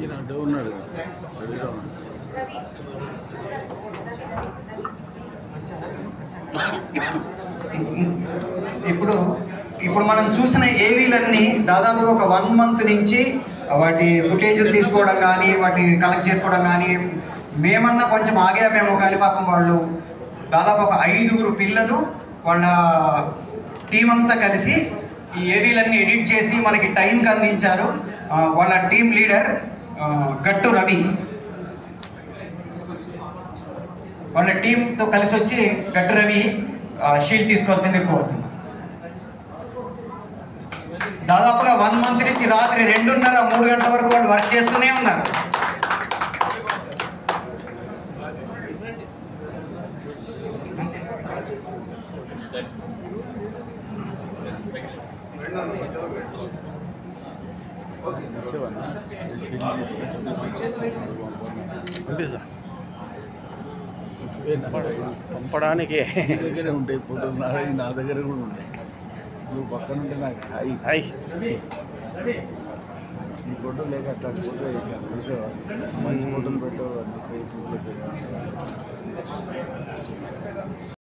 ఈయన అడ్డు ఉన్నాడు రెడీగా ఉన్నాడు. ఇప్పుడు ఇప్పుడు మనం చూసిన ఏవీలన్నీ దాదాపు ఒక 1 month నుంచి వాటి ఫుటేజ్లు తీసుకోవడం కానీ వాటి కలెక్ట్ చేసుకోవడం కానీ మేమన్నా కొంచెం ఆగామేమో కానీ పాపం వాళ్ళు దాదాపు ఒక 5 పిల్లలు వాళ్ళ టీం అంతా కలిసి ఈ ఏవీలన్నీ ఎడిట్ చేసి మనకి టైంకి అందించారు. వాళ్ళ టీం లీడర్ గట్టు రవి వాళ్ళ టీంతో కలిసి వచ్చి గట్టు రవి షీల్డ్ తీసుకోవాల్సిందే కోరుతున్నాం. దాదాపుగా 1 month నుంచి రాత్రి 2:30-3 గంటల వరకు వాళ్ళు వర్క్ చేస్తూనే ఉన్నారు. పంపడానికి దగ్గరే ఉంటాయి ఫోటోలు, నా దగ్గర కూడా ఉంటాయి. నువ్వు పక్కన ఉంటే నాకు హాయ్ ఈ ఫోటో లేక అట్లా ఫోటో వేసాను చూసేవా, మంచి ఫోటోలు పెట్టేవాళ్ళు.